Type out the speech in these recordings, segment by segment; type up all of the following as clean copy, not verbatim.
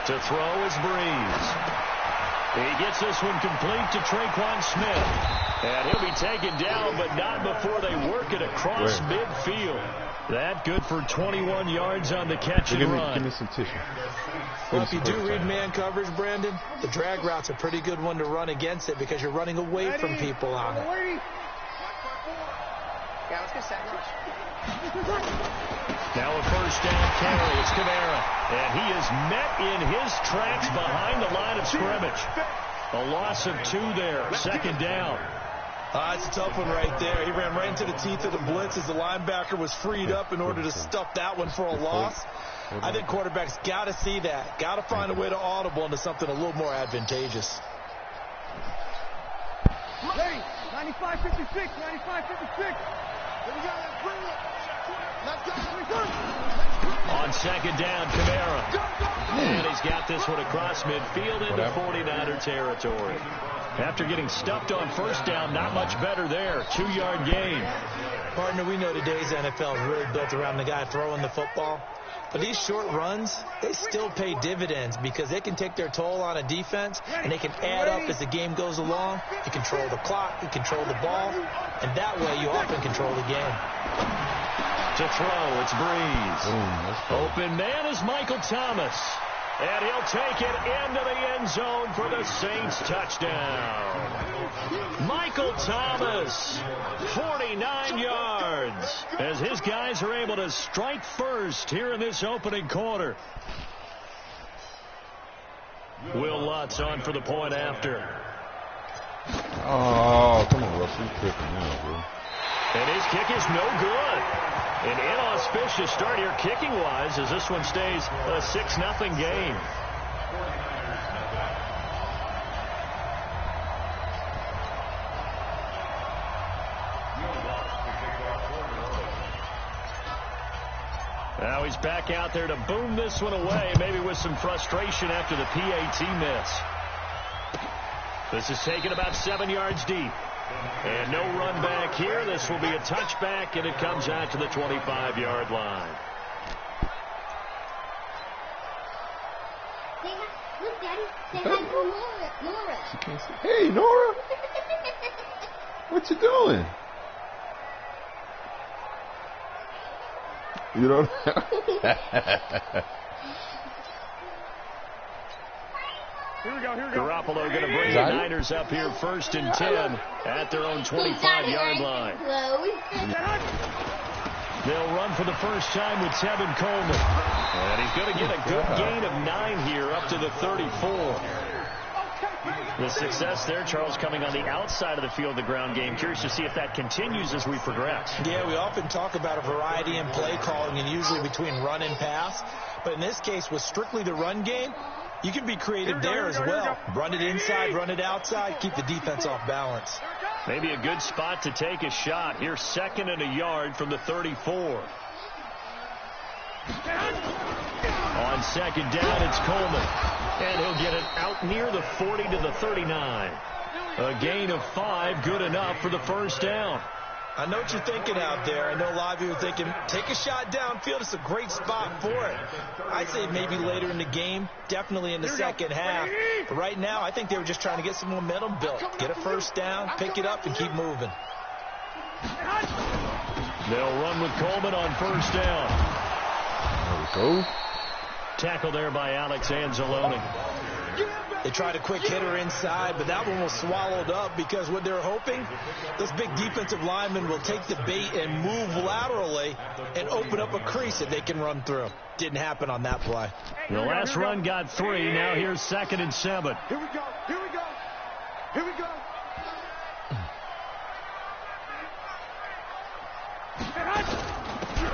To throw is Breeze. He gets this one complete to Traquan Smith. And he'll be taken down, but not before they work it across midfield. That good for 21 yards on the catch and run. Give me some tissue. Well, if you do read man coverage, Brandon, the drag route's a pretty good one to run against it because you're running away from people on it. Yeah, let's get sandwich. Now a first down carry. It's Kamara. And he is met in his tracks behind the line of scrimmage. A loss of 2 there. Second down. It's a tough one right there. He ran right into the teeth of the blitz as the linebacker was freed up in order to stuff that one for a loss. I think quarterbacks got to see that. Got to find a way to audible into something a little more advantageous. 95-56, 95-56. On second down, Kamara. And he's got this one across midfield into 49er territory. After getting stuffed on first down, not much better there. 2-yard gain. Partner, we know today's NFL is really built around the guy throwing the football. But these short runs, they still pay dividends because they can take their toll on a defense and they can add up as the game goes along. You control the clock, you control the ball, and that way you often control the game. To throw, it's Breeze. Open man is Michael Thomas. And he'll take it into the end zone for the Saints touchdown. Michael Thomas, 49 yards, as his guys are able to strike first here in this opening quarter. Will Lutz on for the point after. Oh, come on, Russell. You're tripping now, bro. And his kick is no good. An inauspicious start here kicking-wise as this one stays a 6-0 game. Now he's back out there to boom this one away, maybe with some frustration after the PAT miss. This is taken about 7 yards deep. And no run back here. This will be a touchback, and it comes out to the 25-yard line. Look, Daddy. Say hi to Nora. She can't see. Hey, Nora. What you doing? You don't know. Here we go. Garoppolo going to bring the Niners up here 1st and 10 at their own 25-yard line. They'll run for the first time with Tevin Coleman. And he's going to get a good gain of 9 here up to the 34. The success there, Charles, coming on the outside of the field, the ground game. Curious to see if that continues as we progress. Yeah, we often talk about a variety in play calling and usually between run and pass. But in this case, with strictly the run game, you can be creative there as well. Run it inside, run it outside, keep the defense off balance. Maybe a good spot to take a shot. Here, 2nd and a yard from the 34. On second down, it's Coleman. And he'll get it out near the 40 to the 39. A gain of 5, good enough for the first down. I know what you're thinking out there. I know a lot of you are thinking, take a shot downfield. It's a great spot for it. I'd say maybe later in the game, definitely in the second half. But right now, I think they were just trying to get some momentum built. Get a first down, pick it up, and keep moving. They'll run with Coleman on first down. There we go. Tackle there by Alex Anzalone. They tried a quick hitter inside, but that one was swallowed up because what they're hoping, this big defensive lineman will take the bait and move laterally and open up a crease that they can run through. Didn't happen on that play. The last run got 3. Now here's 2nd and 7. Here we go. Here we go. Here we go.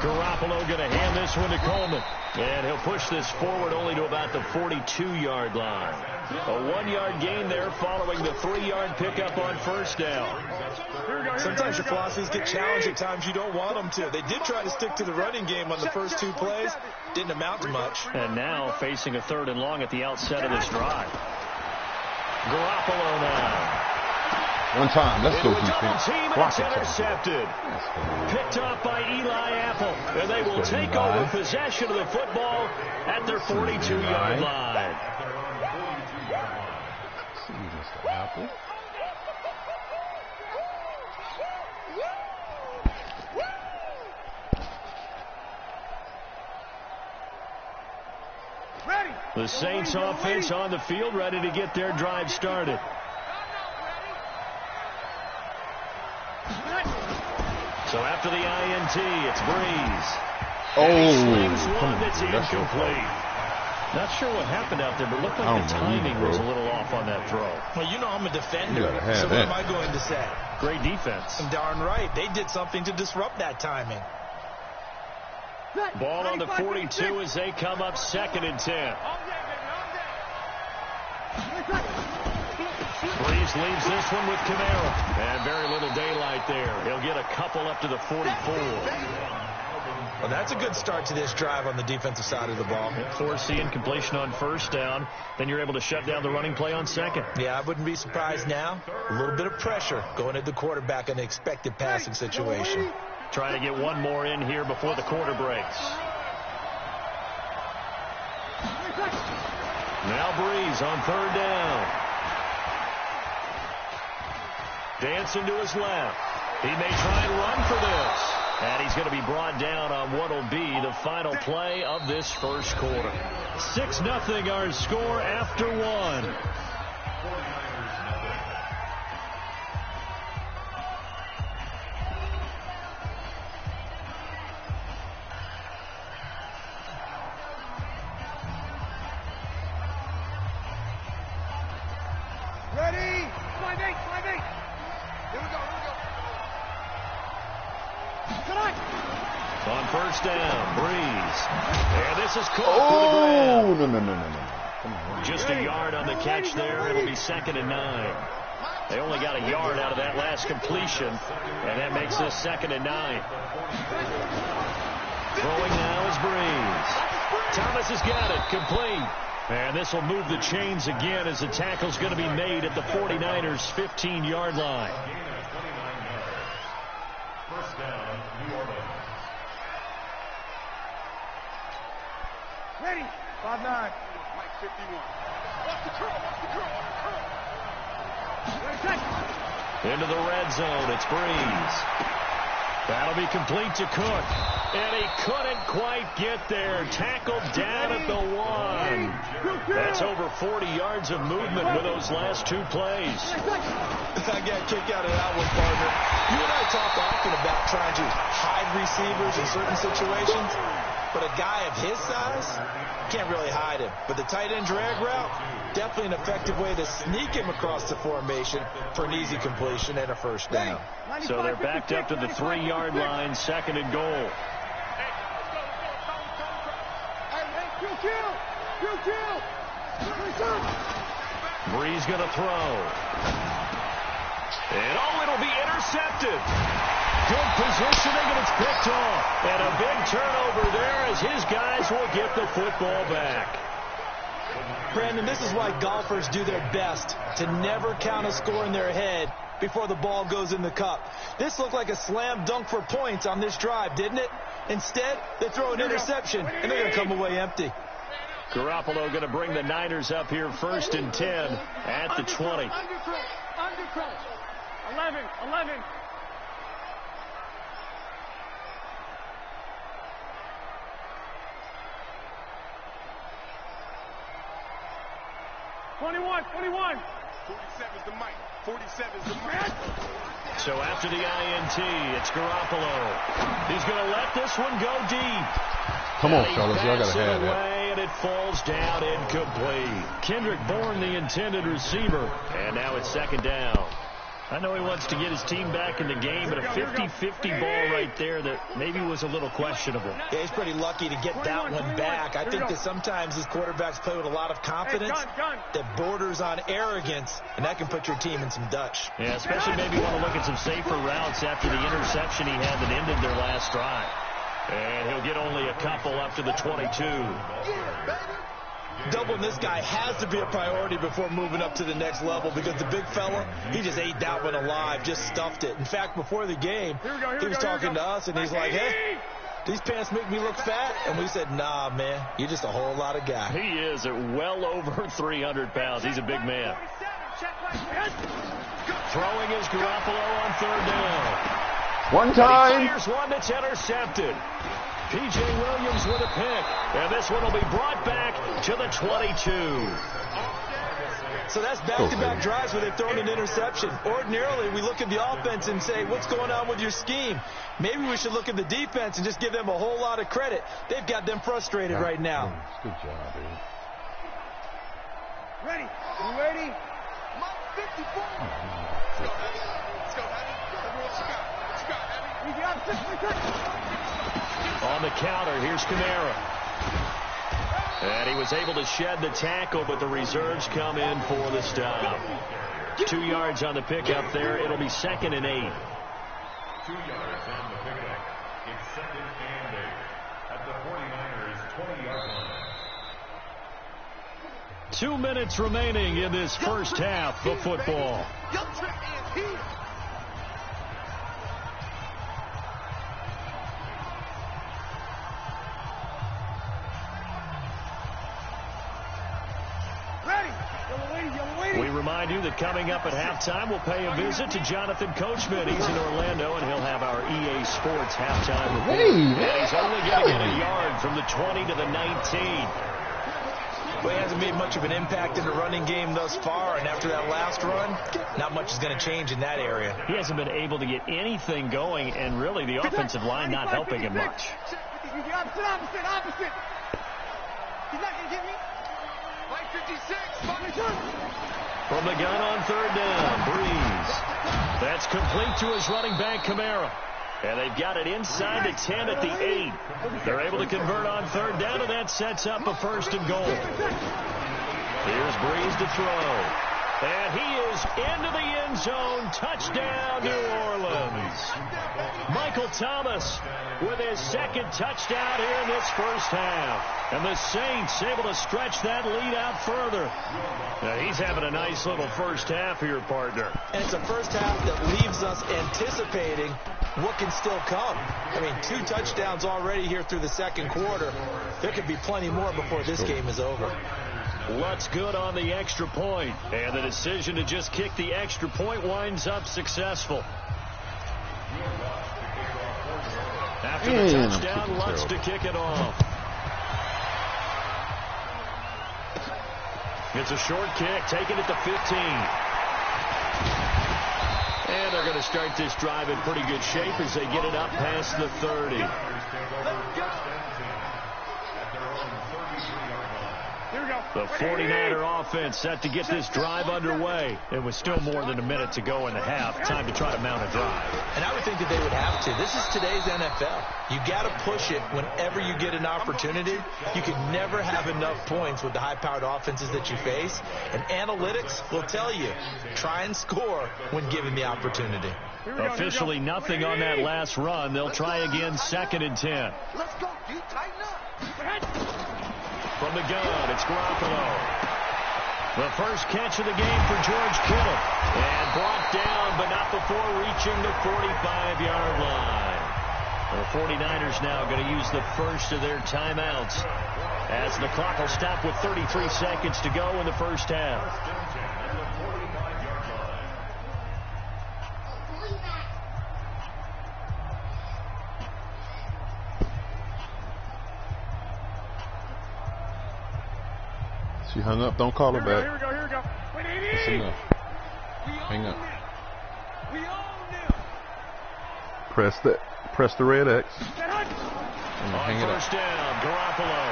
Garoppolo going to hand this one to Coleman. And he'll push this forward only to about the 42-yard line. A 1-yard gain there following the 3-yard pickup on first down. Sometimes your philosophies get challenged. At times you don't want them to. They did try to stick to the running game on the first 2 plays. Didn't amount to much. And now facing a 3rd and long at the outset of this drive. Garoppolo now. One time. Let's go, defense. Team, Block it's it, intercepted. Picked up by Eli Apple. And they will take over possession of the football at their 42-yard line. See, Mr. Apple. The Saints offense on the field, ready to get their drive started. So after the INT, it's Breeze. One that's incomplete. Not sure what happened out there, but it looked like the timing was a little off on that throw. Well, you know I'm a defender, so what am I going to say? Great defense. Darn right. They did something to disrupt that timing. Ball on the 42 as they come up 2nd and 10. Breeze leaves this one with Camara. And very little daylight there. He'll get a couple up to the 44. Well, that's a good start to this drive on the defensive side of the ball. Forcing completion on 1st down. Then you're able to shut down the running play on 2nd. Yeah, I wouldn't be surprised now. A little bit of pressure going at the quarterback in an expected passing situation. Trying to get one more in here before the quarter breaks. Now Breeze on 3rd down. Dancing to his left. He may try and run for this. And he's going to be brought down on what will be the final play of this first quarter. 6-0 our score after 1. Ready? 5-8. Here we go. On 1st down, Breeze. And this is caught for the ground. No. Come on. Just a yard on the catch there. It'll be 2nd and 9. They only got a yard out of that last completion, and that makes this 2nd and 9. Throwing now is Breeze. Thomas has got it, complete. And this will move the chains again as the tackle's going to be made at the 49ers' 15-yard line. First down, New Orleans. Ready? 5-9. Mike 51. Watch the curl. Into the red zone, it's Breeze. That'll be complete to Cook. And he couldn't quite get there. Tackled down at the 1. That's over 40 yards of movement with those last 2 plays. I got a kick out of that one, partner. You and I talk often about trying to hide receivers in certain situations. But a guy of his size, can't really hide him. But the tight end drag route, definitely an effective way to sneak him across the formation for an easy completion and a first down. So they're backed up to the 3-yard line, 2nd and goal. Breeze going to throw. And it'll be intercepted. Good positioning, and it's picked off. And a big turnover there as his guys will get the football back. Brandon, this is why golfers do their best to never count a score in their head before the ball goes in the cup. This looked like a slam dunk for points on this drive, didn't it? Instead, they throw an interception, and they're going to come away empty. Garoppolo going to bring the Niners up here 1st and 10 at the 20. Under 11. 21. 47's the mic. 47's the mic. So after the INT, it's Garoppolo. He's going to let this one go deep. Come on, fellas. Y'all got to have that. And it falls down incomplete. Kendrick Bourne, the intended receiver. And now it's 2nd down. I know he wants to get his team back in the game, but a 50-50 ball right there that maybe was a little questionable. Yeah, he's pretty lucky to get that one back. I think that sometimes these quarterbacks play with a lot of confidence that borders on arrogance, and that can put your team in some Dutch. Yeah, especially maybe want to look at some safer routes after the interception he had that ended their last drive. And he'll get only a couple up to the 22. doubling this guy has to be a priority before moving up to the next level, because the big fella, he just ate that one alive, just stuffed it. In fact, before the game, he was talking to us, and he's like, hey, these pants make me look fat. And we said, nah, man, you're just a whole lot of guy. He is at well over 300 pounds. He's a big man. Throwing is Garoppolo on third down. One time. He fires one that's intercepted. P.J. Williams with a pick. And this one will be brought back to the 22. So that's back-to-back drives where they've thrown an interception. Ordinarily, we look at the offense and say, what's going on with your scheme? Maybe we should look at the defense and just give them a whole lot of credit. They've got them frustrated right now. Good job, dude. Ready? You ready? 54. Let's go, Eddie. What you got, Eddie? On the counter, here's Kamara. And he was able to shed the tackle, but the reserves come in for the stop. 2 yards on the pickup there. It'll be 2nd and 8. 2 yards on the pickup. It's 2nd and 8 at the 49ers 20-yard line. 2 minutes remaining in this first half of football. We remind you that coming up at halftime, we'll pay a visit to Jonathan Coachman. He's in Orlando, and he'll have our EA Sports halftime report. And he's only going to get a yard from the 20 to the 19. Well, he hasn't made much of an impact in the running game thus far, and after that last run, not much is going to change in that area. He hasn't been able to get anything going, and really the offensive line not helping him much. Opposite. He's not going to get me. 56. From the gun on third down, Breeze. That's complete to his running back, Kamara. And they've got it inside the 10 at the 8. They're able to convert on third down, and that sets up a 1st and goal. Here's Breeze to throw. And he is into the end zone. Touchdown, New Orleans. Michael Thomas with his 2nd touchdown here in this first half. And the Saints able to stretch that lead out further. Now, he's having a nice little first half here, partner. And it's a first half that leaves us anticipating what can still come. I mean, 2 touchdowns already here through the 2nd quarter. There could be plenty more before this game is over. Lutz good on the extra point, and the decision to just kick the extra point winds up successful. After the touchdown, Lutz to kick it off. It's a short kick, taking it to 15. And they're going to start this drive in pretty good shape as they get it up past the 30. The 49er offense set to get this drive underway. It was still more than a minute to go in the half. Time to try to mount a drive. And I would think that they would have to. This is today's NFL. You got to push it whenever you get an opportunity. You can never have enough points with the high-powered offenses that you face. And analytics will tell you, try and score when given the opportunity. Officially nothing on that last run. They'll try again, 2nd and 10. Let's go, dude. Tighten up. From the gun, it's Garoppolo. The first catch of the game for George Kittle. And brought down, but not before reaching the 45-yard line. The 49ers now going to use the first of their timeouts, as the clock will stop with 33 seconds to go in the first half. She hung up. Don't call her back. Here we go. Wait, That's enough. Hang up. We own them. Press the red X. On Hang it up. first down, Garoppolo.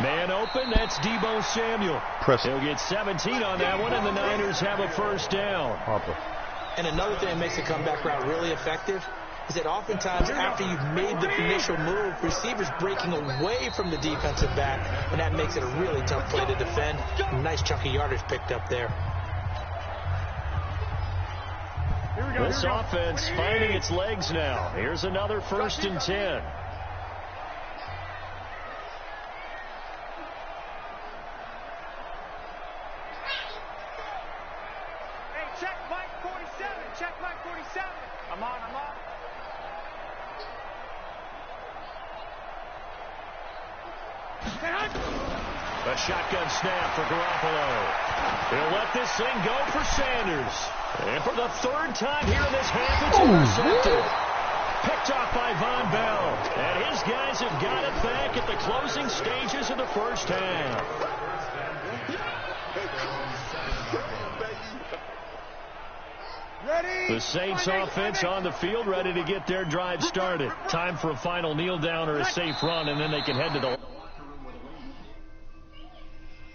Man open, that's Deebo Samuel. He'll get 17 on that one, and the Niners have a first down. Harper. And another thing that makes the comeback route really effective is that oftentimes after you've made the initial move, receivers breaking away from the defensive back, and that makes it a really tough play to defend. A nice chunk of yardage picked up there. This offense finding its legs now. Here's another 1st and 10. I'm on. A shotgun snap for Garoppolo. He'll let this thing go for Sanders. And for the third time here in this half, it's intercepted. Picked off by Von Bell. And his guys have got it back at the closing stages of the first half. The Saints offense on the field, ready to get their drive started. Time for a final kneel down or a safe run, and then they can head to the